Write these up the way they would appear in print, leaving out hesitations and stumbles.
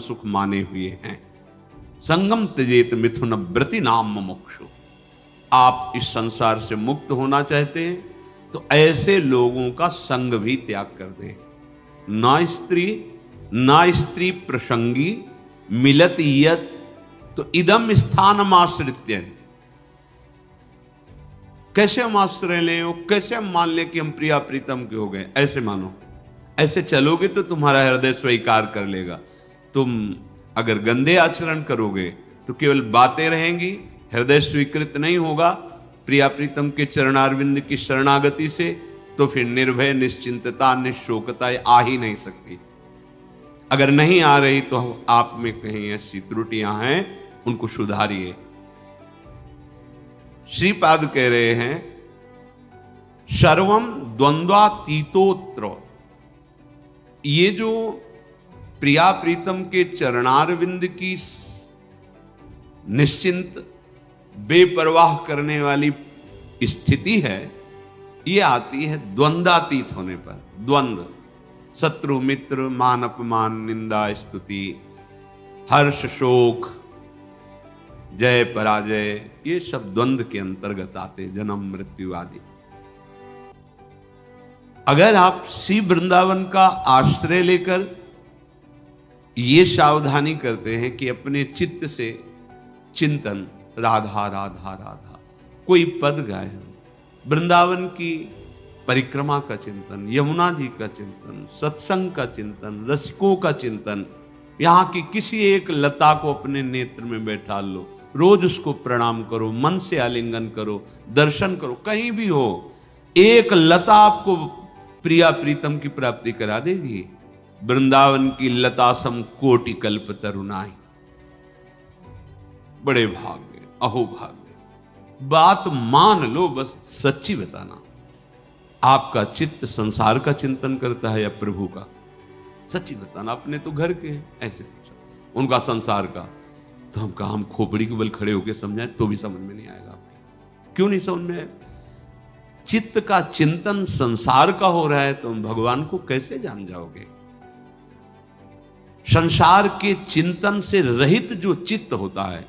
सुख माने हुए हैं। संगम त्यजेत मिथुन व्रति नाम मुमुक्षु। आप इस संसार से मुक्त होना चाहते हैं तो ऐसे लोगों का संग भी त्याग कर दें। ना स्त्री प्रसंगी मिलत यत तो इदम स्थानम आश्रित्य। कैसे हम आश्रय लें, कैसे हम मान लें कि हम प्रिया प्रीतम के हो गए, ऐसे मानो। ऐसे चलोगे तो तुम्हारा हृदय स्वीकार कर लेगा। तुम अगर गंदे आचरण करोगे तो केवल बातें रहेंगी, हृदय स्वीकृत नहीं होगा प्रिया प्रीतम के चरणारविंद की शरणागति से, तो फिर निर्भय निश्चिंतता निशोकता आ ही नहीं सकती। अगर नहीं आ रही तो आप में कहीं ऐसी त्रुटियां हैं, उनको सुधारिए। श्रीपाद कह रहे हैं सर्वम द्वंद्वातीतोत्र। ये जो प्रिया प्रीतम के चरणारविंद की निश्चिंत बेपरवाह करने वाली स्थिति है, ये आती है द्वंद्वातीत होने पर। द्वंद्व, शत्रु मित्र, मान अपमान, निंदा स्तुति, हर्ष शोक, जय पराजय, ये सब द्वंद्व के अंतर्गत आते, जन्म मृत्यु आदि। अगर आप श्री वृंदावन का आश्रय लेकर ये सावधानी करते हैं कि अपने चित्त से चिंतन राधा राधा राधा, कोई पद गाए, वृंदावन की परिक्रमा का चिंतन, यमुना जी का चिंतन, सत्संग का चिंतन, रसिकों का चिंतन, यहां की किसी एक लता को अपने नेत्र में बैठा लो, रोज उसको प्रणाम करो, मन से आलिंगन करो, दर्शन करो, कहीं भी हो, एक लता आपको प्रिया प्रीतम की प्राप्ति करा देगी। वृंदावन की लता सम कोटि कल्प तरुणाई। बड़े भाग्य, अहो भाग्य। बात मान लो, बस सच्ची बताना, आपका चित्त संसार का चिंतन करता है या प्रभु का? सच्ची बताना। अपने तो घर के हैं, ऐसे पूछा, उनका संसार का। तो हम कहा हम खोपड़ी के बल खड़े होकर समझाएं तो भी समझ में नहीं आएगा आपके। क्यों नहीं समझ में आएगा? चित्त का चिंतन संसार का हो रहा है तो भगवान को कैसे जान जाओगे? संसार के चिंतन से रहित जो चित्त होता है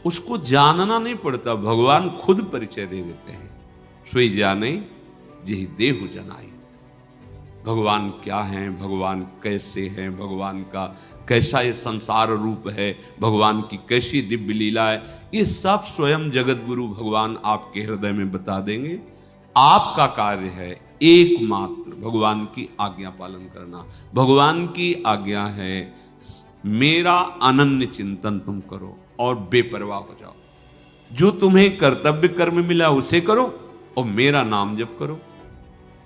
उसको जानना नहीं पड़ता, भगवान खुद परिचय दे देते हैं। सोई जाने जेहि देहु जनाई। भगवान क्या हैं, भगवान कैसे हैं, भगवान का कैसा ये संसार रूप है, भगवान की कैसी दिव्य लीला है, ये सब स्वयं जगत गुरु भगवान आपके हृदय में बता देंगे। आपका कार्य है एकमात्र भगवान की आज्ञा पालन करना। भगवान की आज्ञा है मेरा अनन्य चिंतन तुम करो और बेपरवाह हो जाओ। जो तुम्हें कर्तव्य कर्म मिला उसे करो और मेरा नाम जप करो,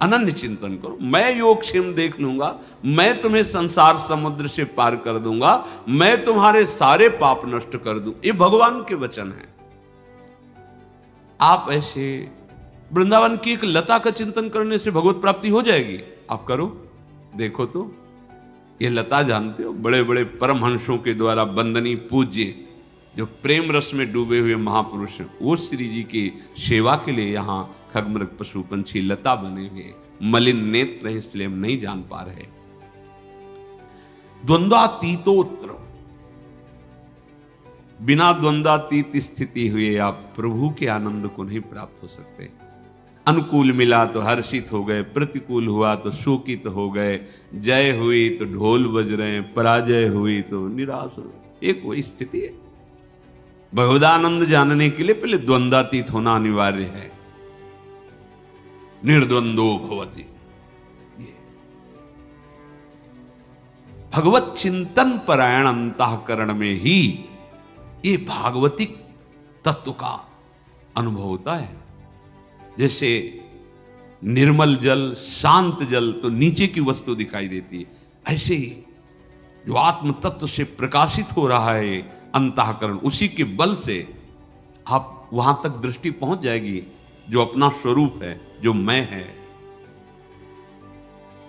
अनन्य चिंतन करो। मैं योगक्षेम देख लूंगा, मैं तुम्हें संसार समुद्र से पार कर दूंगा, मैं तुम्हारे सारे पाप नष्ट कर दूं। ये भगवान के वचन है। आप ऐसे वृंदावन की एक लता का चिंतन करने से भगवत प्राप्ति हो जाएगी। आप करो, देखो तो। ये लता जानते हो, बड़े बड़े परमहंसों के द्वारा वंदनीय पूज्य जो प्रेम रस में डूबे हुए महापुरुष, वो श्री जी की सेवा के लिए यहाँ खगमृग पशु पंछी लता बने हुए, मलिन नेत्र है इसलिए हम नहीं जान पा रहे। द्वंद्वातीतोत्र, बिना द्वंद्वातीत स्थिति हुए आप प्रभु के आनंद को नहीं प्राप्त हो सकते। अनुकूल मिला तो हर्षित हो गए, प्रतिकूल हुआ तो शोकित हो गए, जय हुई तो ढोल बज रहे, पराजय हुई तो निराश हो। एक वो स्थिति है। भगवदानंद जानने के लिए पहले द्वंद्वातीत होना अनिवार्य है। निर्द्वंदो भवति, ये भगवत चिंतन परायण अंतःकरण में ही ये भागवतिक तत्व का अनुभव होता है। जैसे निर्मल जल, शांत जल तो नीचे की वस्तु दिखाई देती है, ऐसे ही जो आत्म तत्व से प्रकाशित हो रहा है अंतःकरण, उसी के बल से आप वहां तक दृष्टि पहुंच जाएगी जो अपना स्वरूप है, जो मैं है।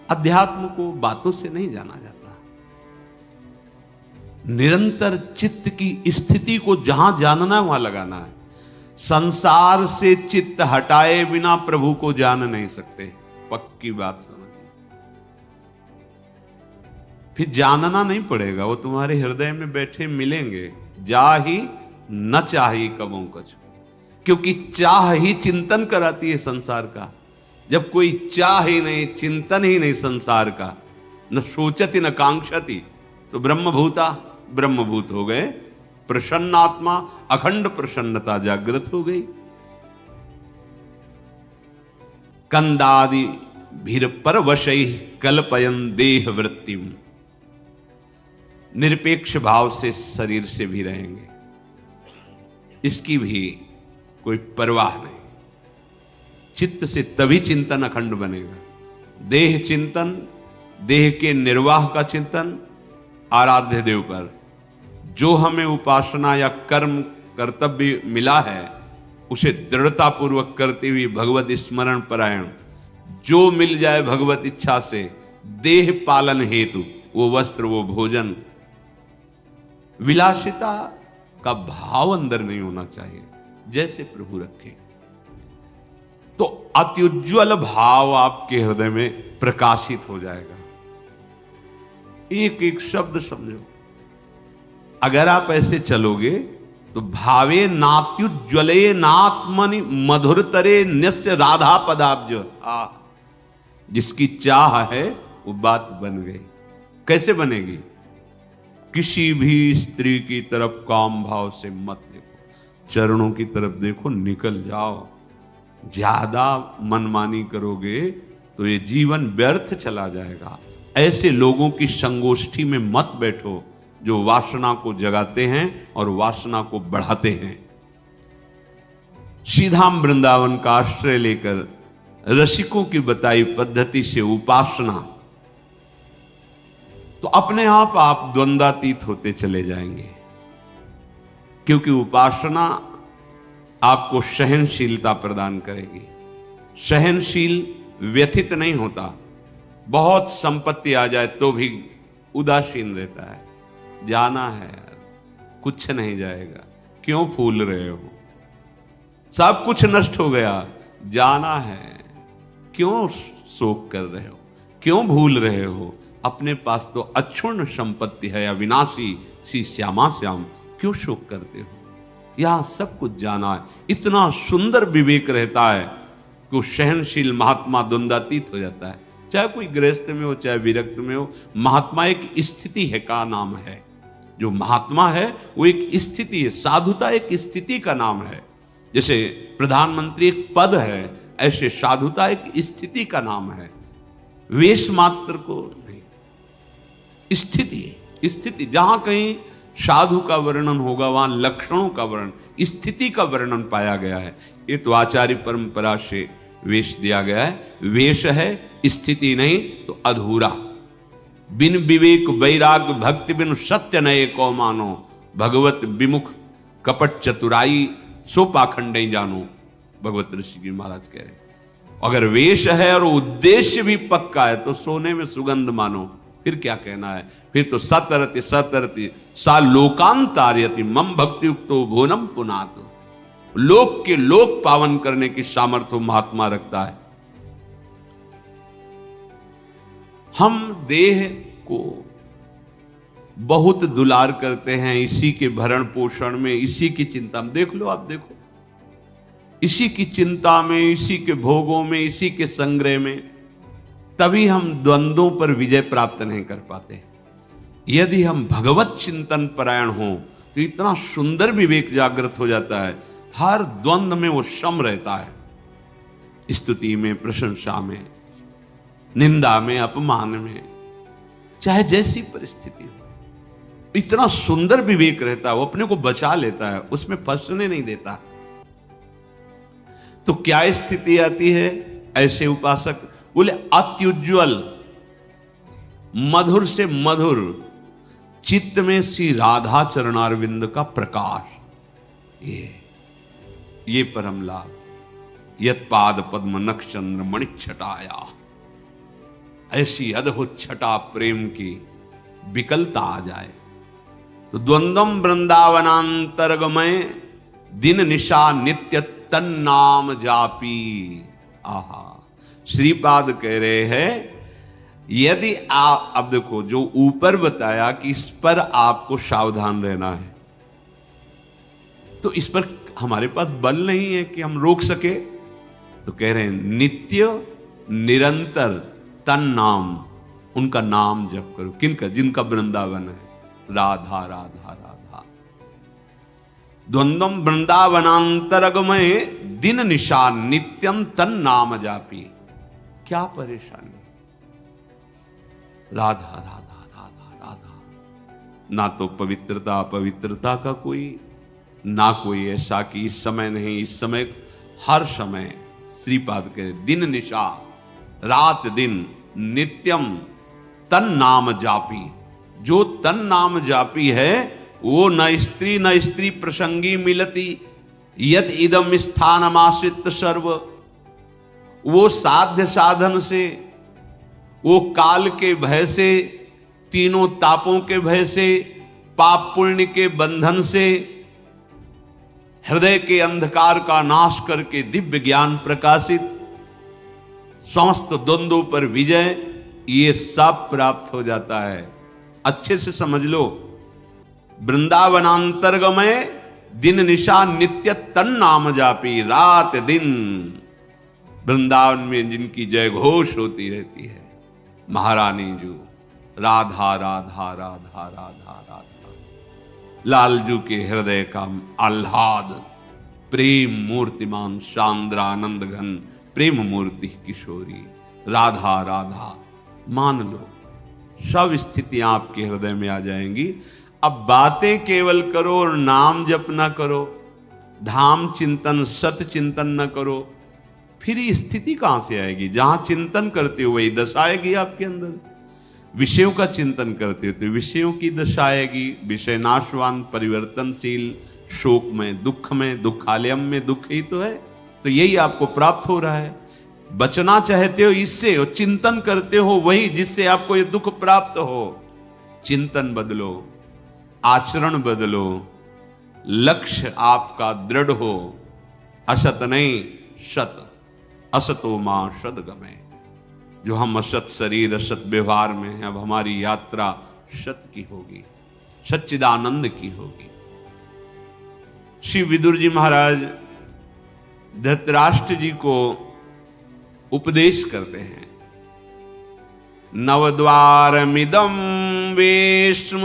अध्यात्म को बातों से नहीं जाना जाता। निरंतर चित्त की स्थिति को जहां जानना है वहां लगाना है। संसार से चित्त हटाए बिना प्रभु को जान नहीं सकते। पक्की बात समझिए। फिर जानना नहीं पड़ेगा, वो तुम्हारे हृदय में बैठे मिलेंगे। जा ही न चाही कबों कछु, क्योंकि चाह ही चिंतन कराती है संसार का। जब कोई चाह ही नहीं, चिंतन ही नहीं संसार का, न सोचती न कांक्षती, तो ब्रह्मभूत हो गए। प्रसन्न आत्मा, अखंड प्रसन्नता जागृत हो गई। कंदादि भीर पर वशई कल्पयन देह वृत्तिम, निरपेक्ष भाव से शरीर से भी रहेंगे, इसकी भी कोई परवाह नहीं। चित्त से तभी चिंतन अखंड बनेगा। देह चिंतन, देह के निर्वाह का चिंतन, आराध्य देव पर जो हमें उपासना या कर्म कर्तव्य मिला है उसे दृढ़ता पूर्वक करते हुए भगवत स्मरण परायण, जो मिल जाए भगवत इच्छा से देह पालन हेतु, वो वस्त्र, वो भोजन, विलासिता का भाव अंदर नहीं होना चाहिए, जैसे प्रभु रखे। तो अत्युज्वल भाव आपके हृदय में प्रकाशित हो जाएगा। एक एक शब्द समझो। अगर आप ऐसे चलोगे तो भावे नात्युज्वले नात्मनि मधुरतरे न्यस्य राधा पदाब्ज, जिसकी चाह है वो बात बन गई। कैसे बनेगी? किसी भी स्त्री की तरफ काम भाव से मत देखो, चरणों की तरफ देखो, निकल जाओ। ज्यादा मनमानी करोगे तो ये जीवन व्यर्थ चला जाएगा। ऐसे लोगों की संगोष्ठी में मत बैठो जो वासना को जगाते हैं और वासना को बढ़ाते हैं। सीधा वृंदावन का आश्रय लेकर रसिकों की बताई पद्धति से उपासना, तो अपने आप द्वंद्वातीत होते चले जाएंगे। क्योंकि उपासना आपको सहनशीलता प्रदान करेगी। सहनशील व्यथित नहीं होता। बहुत संपत्ति आ जाए तो भी उदासीन रहता है। जाना है यार, कुछ नहीं जाएगा, क्यों फूल रहे हो? सब कुछ नष्ट हो गया, जाना है, क्यों शोक कर रहे हो? क्यों भूल रहे हो? अपने पास तो अक्षुण्ण संपत्ति है, अविनाशी सी श्यामा श्याम, क्यों शोक करते हो? यहां सब कुछ जाना है। इतना सुंदर विवेक रहता है कि वो सहनशील महात्मा द्वंद्वातीत हो जाता है। चाहे कोई गृहस्थ में हो, चाहे विरक्त में हो। महात्मा एक स्थिति है का नाम है। जो महात्मा है वो एक स्थिति है। साधुता एक स्थिति का नाम है। जैसे प्रधानमंत्री एक पद है, ऐसे साधुता एक स्थिति का नाम है। वेश मात्र को नहीं, स्थिति। जहां कहीं साधु का वर्णन होगा वहां लक्षणों का वर्णन, स्थिति का वर्णन पाया गया है। ये तो आचार्य परंपरा से वेश दिया गया है। वेश है, स्थिति नहीं तो अधूरा। बिन विवेक वैराग भक्ति बिन सत्य नये को मानो, भगवत विमुख कपट चतुराई सो पाखंड जानो, भगवत ऋषि जी महाराज कह रहे। अगर वेश है और उद्देश्य भी पक्का है तो सोने में सुगंध मानो। फिर क्या कहना है? फिर तो सतरति सा लोकांतार्यति मम भक्ति युक्तो भुवनम पुनात। लोक के लोक पावन करने की सामर्थ्य महात्मा रखता है। हम देह को बहुत दुलार करते हैं, इसी के भरण पोषण में, इसी की चिंता में। देख लो, आप देखो, इसी की चिंता में, इसी के भोगों में, इसी के संग्रह में, तभी हम द्वंद्वों पर विजय प्राप्त नहीं कर पाते। यदि हम भगवत चिंतन परायण हों तो इतना सुंदर विवेक जागृत हो जाता है। हर द्वंद्व में वो सम रहता है। स्तुति में, प्रशंसा में, निंदा में, अपमान में, चाहे जैसी परिस्थिति हो, इतना सुंदर विवेक रहता है। वो अपने को बचा लेता है, उसमें फंसने नहीं देता। तो क्या स्थिति आती है? ऐसे उपासक बोले अत्युज्वल, मधुर से मधुर चित्त में श्री राधा चरणारविंद का प्रकाश, ये परम लाभ। यत पाद पद्म नक्षचंद्र मणिच्छटाया, ऐसी अद्भुत छटा प्रेम की विकलता आ जाए तो द्वंद्वम वृंदावनांतर्गमय दिन निशा नित्य तन्नाम जापी। आहा, श्रीपाद कह रहे हैं यदि आप, अब देखो जो ऊपर बताया कि इस पर आपको सावधान रहना है, तो इस पर हमारे पास बल नहीं है कि हम रोक सके। तो कह रहे हैं नित्य निरंतर तन नाम, उनका नाम जप करो। किनका? जिनका वृंदावन है। राधा राधा राधा द्वंद्वम वृंदावनांतरगमय दिन निशा नित्यम तन नाम जापी। क्या परेशानी? राधा राधा राधा राधा। ना तो पवित्रता अपवित्रता का कोई, ना कोई ऐसा कि इस समय नहीं, इस समय हर समय श्रीपाद के दिन निशा, रात दिन नित्यम तन नाम जापी। जो तन नाम जापी है वो न स्त्री प्रसंगी मिलती यत इदम स्थानमाश्रित सर्व। वो साध्य साधन से, वो काल के भय से, तीनों तापों के भय से, पाप पुण्य के बंधन से, हृदय के अंधकार का नाश करके दिव्य ज्ञान प्रकाशित, समस्त द्वंद्वों पर विजय, ये सब प्राप्त हो जाता है। अच्छे से समझ लो, वृंदावनांतरगमय दिन निशा नित्य तन नाम जापी। रात दिन वृंदावन में जिनकी जय घोष होती रहती है, महारानी जो राधा राधा राधा राधा राधा। लालजू के हृदय का आह्लाद, प्रेम मूर्तिमान शांद्रानंद घन प्रेम मूर्ति किशोरी राधा राधा। मान लो सब स्थितियां आपके हृदय में आ जाएंगी। अब बातें केवल करो और नाम जप ना करो, धाम चिंतन सत चिंतन न करो, फिर ये स्थिति कहां से आएगी? जहां चिंतन करते हो वही दशा आएगी आपके अंदर। विषयों का चिंतन करते हो तो विषयों की दशा आएगी। विषय नाशवान, परिवर्तनशील, शोक में, दुख में, दुखालयम में दुख ही तो है। तो यही आपको प्राप्त हो रहा है। बचना चाहते हो इससे, और चिंतन करते हो वही जिससे आपको ये दुख प्राप्त हो। चिंतन बदलो, आचरण बदलो, लक्ष्य आपका दृढ़ हो। असत नहीं सत, असतो मां सद्गमय। जो हम असत शरीर असत व्यवहार में हैं, अब हमारी यात्रा सत की होगी, सच्चिदानंद की होगी। श्री विदुर जी महाराज धृतराष्ट्र जी को उपदेश करते हैं। नवद्वारमिदं वेश्म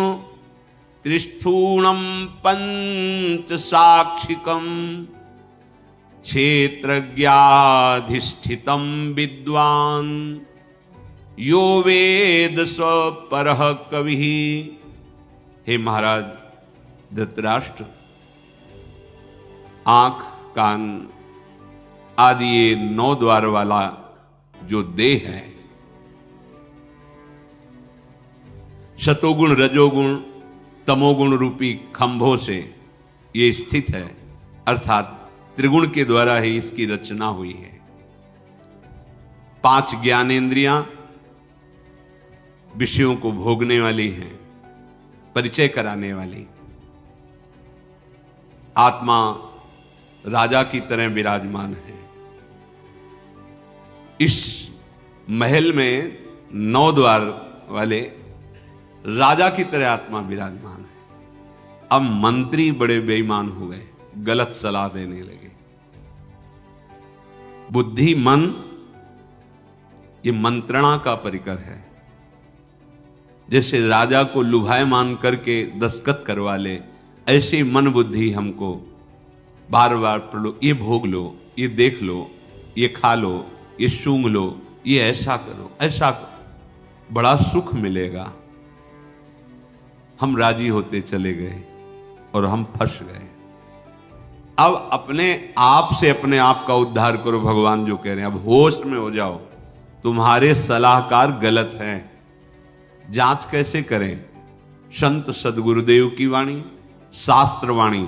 त्रिस्थूणम पंच साक्षिकम क्षेत्रज्ञाधिष्ठितं विद्वान यो वेद स परः कविः। हे महाराज धृतराष्ट्र, आंख कान आदि ये 9 द्वार वाला जो देह है, शतोगुण रजोगुण तमोगुण रूपी खंभों से ये स्थित है, अर्थात त्रिगुण के द्वारा ही इसकी रचना हुई है। 5 ज्ञानेंद्रियां विषयों को भोगने वाली हैं, परिचय कराने वाली। आत्मा राजा की तरह विराजमान है। इस महल में 9 द्वार वाले राजा की तरह आत्मा विराजमान है। अब मंत्री बड़े बेईमान हो गए, गलत सलाह देने लगे। बुद्धि मन ये मंत्रणा का परिकर है। जैसे राजा को लुभायमान करके दस्तखत करवा ले, ऐसे मन बुद्धि हमको बार बार ये भोग लो, ये देख लो, ये खा लो, ये सूंघ लो, ये ऐसा करो, ऐसा करो, बड़ा सुख मिलेगा। हम राजी होते चले गए और हम फंस गए। अब अपने आप से अपने आप का उद्धार करो, भगवान जो कह रहे हैं। अब होश में हो जाओ, तुम्हारे सलाहकार गलत हैं। जांच कैसे करें? संत सदगुरुदेव की वाणी, शास्त्र वाणी,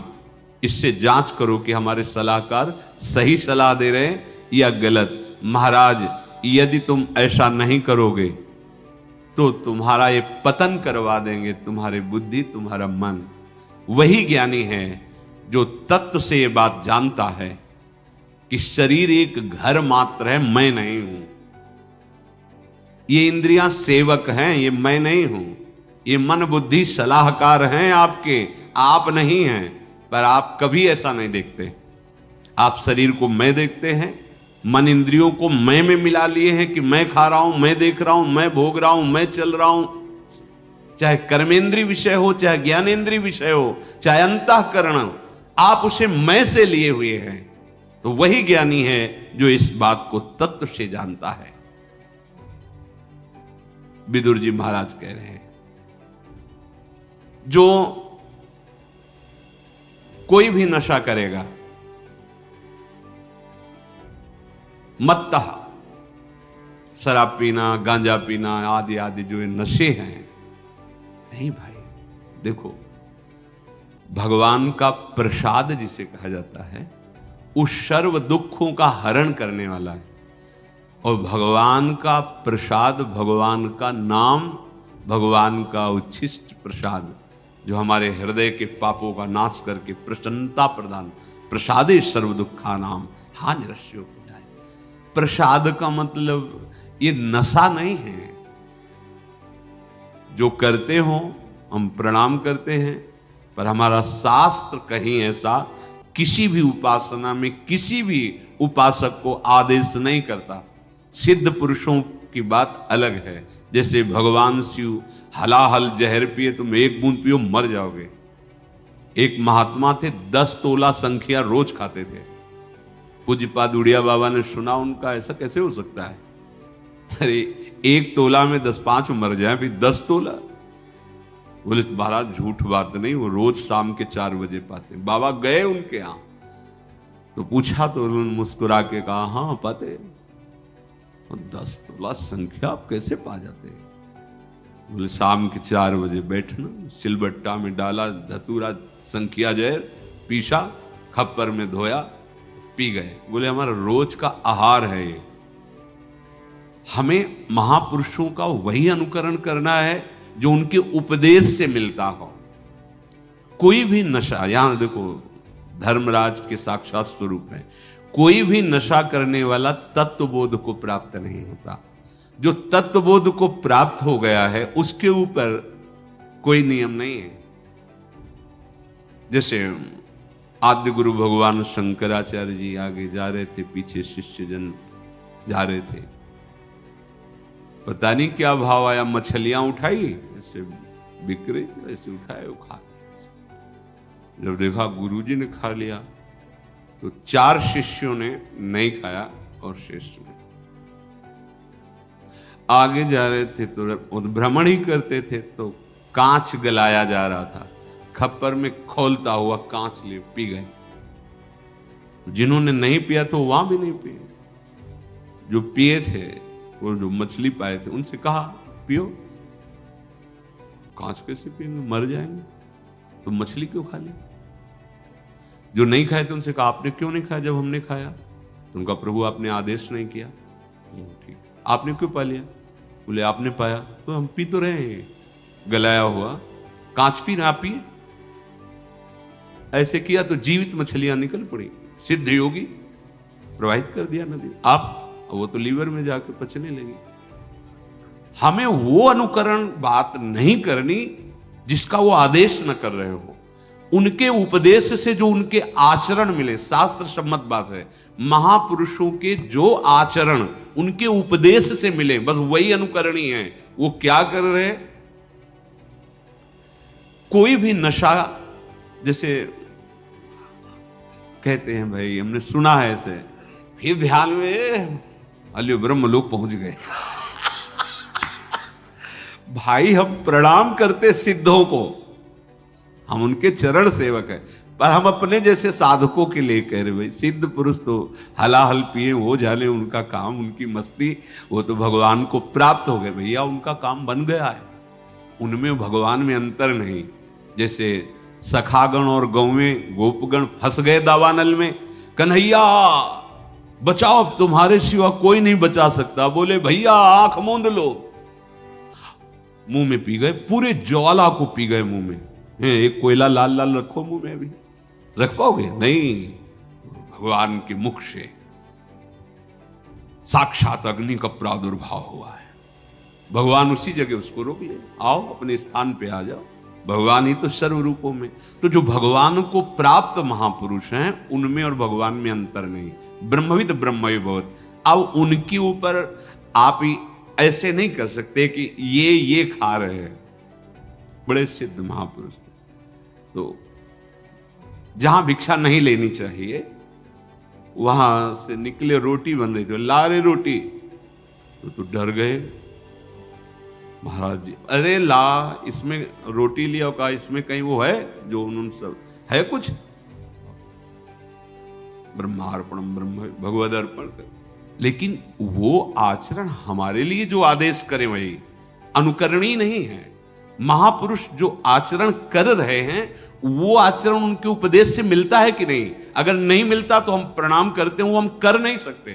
इससे जांच करो कि हमारे सलाहकार सही सलाह दे रहे हैं या गलत। महाराज यदि तुम ऐसा नहीं करोगे तो तुम्हारा ये पतन करवा देंगे, तुम्हारी बुद्धि, तुम्हारा मन। वही ज्ञानी है जो तत्व से ये बात जानता है कि शरीर एक घर मात्र है, मैं नहीं हूं। ये इंद्रियां सेवक हैं, ये मैं नहीं हूं। ये मन बुद्धि सलाहकार हैं आपके, आप नहीं हैं। पर आप कभी ऐसा नहीं देखते। आप शरीर को मैं देखते हैं, मन इंद्रियों को मैं में मिला लिए हैं कि मैं खा रहा हूं, मैं देख रहा हूं, मैं भोग रहा हूं, मैं चल रहा हूं। चाहे कर्मेंद्रीय विषय हो, चाहे ज्ञानेंद्रीय विषय हो, चाहे अंतःकरण, आप उसे मैं से लिए हुए हैं। तो वही ज्ञानी है जो इस बात को तत्व से जानता है। विदुर जी महाराज कह रहे हैं, जो कोई भी नशा करेगा, मत्तः, शराब पीना, गांजा पीना आदि आदि जो ये नशे हैं, नहीं भाई, देखो भगवान का प्रसाद जिसे कहा जाता है, उस सर्व दुखों का हरण करने वाला है। और भगवान का प्रसाद, भगवान का नाम, भगवान का उच्छिष्ट प्रसाद, जो हमारे हृदय के पापों का नाश करके प्रसन्नता प्रदान, प्रसादे सर्व दुखा नाम हा निरस्यो हो जाए। प्रसाद का मतलब ये नशा नहीं है। जो करते हो हम प्रणाम करते हैं, पर हमारा शास्त्र कहीं ऐसा किसी भी उपासना में किसी भी उपासक को आदेश नहीं करता। सिद्ध पुरुषों की बात अलग है। जैसे भगवान शिव हलाहल जहर पिए, तुम एक बूंद पियो मर जाओगे। एक महात्मा थे, 10 तोला संख्या रोज खाते थे। पूज्यपाद उड़िया बाबा ने सुना उनका, ऐसा कैसे हो सकता है? अरे 1 तोला में 10-5 मर जाए, फिर 10 तोला। बोले महाराज झूठ बात नहीं, वो रोज शाम के 4 बजे पाते। बाबा गए उनके यहां तो पूछा, तो उन्होंने मुस्कुरा के कहा, हाँ पाते। 10 तोला संख्या आप कैसे पा जाते? बोले शाम के 4 बजे बैठना, सिलबट्टा में डाला धतूरा संख्या जहर, पीसा, खप्पर में धोया, पी गए। बोले हमारा रोज का आहार है ये। हमें महापुरुषों का वही अनुकरण करना है जो उनके उपदेश से मिलता हो। कोई भी नशा, यहां देखो धर्मराज के साक्षात स्वरूप है, कोई भी नशा करने वाला तत्वबोध को प्राप्त नहीं होता। जो तत्वबोध को प्राप्त हो गया है उसके ऊपर कोई नियम नहीं है। जैसे आद्य गुरु भगवान शंकराचार्य जी आगे जा रहे थे, पीछे शिष्यजन जा रहे थे। पता नहीं क्या भाव आया, मछलियां उठाई, ऐसे बिक रही, ऐसे उठाए वो खा लिया। जब देखा गुरुजी ने खा लिया तो 4 शिष्यों ने नहीं खाया और शेष ने। आगे जा रहे थे तो भ्रमण ही करते थे, तो कांच गलाया जा रहा था, खप्पर में खोलता हुआ कांच ले पी गए। जिन्होंने नहीं पिया तो वहां भी नहीं पिए। जो पिए थे, वो जो मछली पाए थे, उनसे कहा पियो। कांच कैसे पिएंगे, मर जाएंगे, तो मछली क्यों खा ली? जो नहीं खाए थे उनसे कहा आपने क्यों नहीं खाया जब हमने खाया? तो उनका प्रभु आपने आदेश नहीं किया। ठीक, आपने क्यों पा लिया? बोले आपने पाया तो हम पी तो रहे हैं, गलाया हुआ कांच पी रहे, आप पिए। ऐसे किया तो जीवित मछलियां निकल पड़ी, सिद्ध योगी प्रवाहित कर दिया नदी। आप वो तो लीवर में जाकर पचने लगी। हमें वो अनुकरण बात नहीं करनी जिसका वो आदेश न कर रहे हो। उनके उपदेश से जो उनके आचरण मिले, शास्त्र सम्मत बात है। महापुरुषों के जो आचरण उनके उपदेश से मिले, बस वही अनुकरणीय है। वो क्या कर रहे हैं? कोई भी नशा, जैसे कहते हैं भाई, हमने सुना है ऐसे, फिर ध्यान में अल्यो ब्रह्म लोग पहुंच गए। भाई हम प्रणाम करते सिद्धों को, हम उनके चरण सेवक हैं, पर हम अपने जैसे साधकों के लिए कह रहे भाई सिद्ध पुरुष तो हलाहल पिए, वो जाने उनका काम, उनकी मस्ती, वो तो भगवान को प्राप्त हो गए। भैया उनका काम बन गया है, उनमें भगवान में अंतर नहीं। जैसे सखागण और गौवें गोपगण फंस गए दावानल में, कन्हैया बचाओ, तुम्हारे सिवा कोई नहीं बचा सकता। बोले भैया आंख मूंद लो, मुंह में पी गए, पूरे ज्वाला को पी गए मुंह में। एक कोयला लाल लाल रखो मुंह में, अभी रख पाओगे? नहीं, भगवान के मुख से साक्षात अग्नि का प्रादुर्भाव हुआ है। भगवान उसी जगह उसको रोक ले, आओ अपने स्थान पे आ जाओ, भगवान ही तो सर्व रूपों में। तो जो भगवान को प्राप्त महापुरुष हैं उनमें और भगवान में अंतर नहीं, ब्रह्मविद ब्रह्मवि भवत। अब उनके ऊपर आप ही ऐसे नहीं कर सकते कि ये खा रहे हैं, बड़े सिद्ध महापुरुष थे। तो जहां भिक्षा नहीं लेनी चाहिए वहां से निकले, रोटी बन रही थी, ला रहे रोटी, तो डर गए महाराज जी, अरे ला इसमें रोटी लिया, कहा इसमें कहीं वो है जो उन्होंने सब है कुछ, ब्रह्मार्पणम ब्रह्म भगवद अर्पण कर। लेकिन वो आचरण हमारे लिए जो आदेश करे वही अनुकरणीय नहीं है। महापुरुष जो आचरण कर रहे हैं वो आचरण उनके उपदेश से मिलता है कि नहीं? अगर नहीं मिलता तो हम प्रणाम करते हैं, वो हम कर नहीं सकते।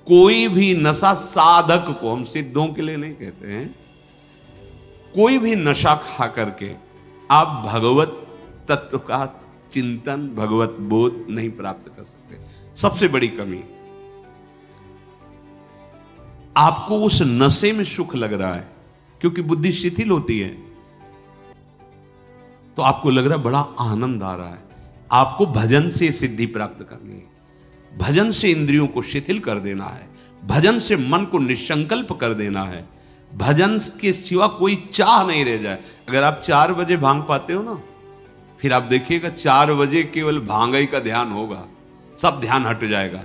कोई भी नशा साधक को, हम सिद्धों के लिए नहीं कहते हैं, कोई भी नशा खा करके आप भगवत तत्व का चिंतन, भगवत बोध नहीं प्राप्त कर सकते। सबसे बड़ी कमी, आपको उस नशे में सुख लग रहा है क्योंकि बुद्धि शिथिल होती है, तो आपको लग रहा है बड़ा आनंद आ रहा है। आपको भजन से सिद्धि प्राप्त करनी है, भजन से इंद्रियों को शिथिल कर देना है, भजन से मन को निसंकल्प कर देना है, भजन के सिवा कोई चाह नहीं रह जाए। अगर आप 4 बजे भांग पाते हो ना, फिर आप देखिएगा 4 बजे केवल भांग ही का ध्यान होगा, सब ध्यान हट जाएगा,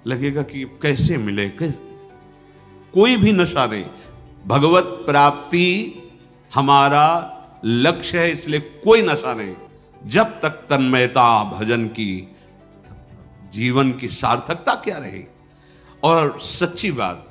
लगेगा कि कैसे मिले, कैसे। कोई भी नशा नहीं, भगवत प्राप्ति हमारा लक्ष्य है, इसलिए कोई नशा नहीं। जब तक तन्मयता भजन की, जीवन की सार्थकता क्या रही। और सच्ची बात,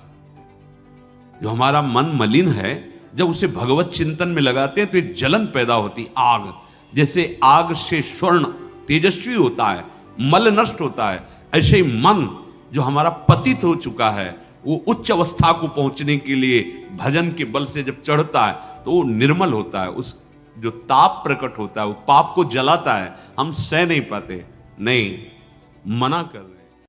जो हमारा मन मलिन है, जब उसे भगवत चिंतन में लगाते हैं तो एक जलन पैदा होती, आग। जैसे आग से स्वर्ण तेजस्वी होता है, मल नष्ट होता है, ऐसे ही मन जो हमारा पतित हो चुका है, वो उच्च अवस्था को पहुंचने के लिए भजन के बल से जब चढ़ता है तो वो निर्मल होता है। उस जो ताप प्रकट होता है वो पाप को जलाता है, हम सह नहीं पाते। नहीं, मना कर रहे हैं।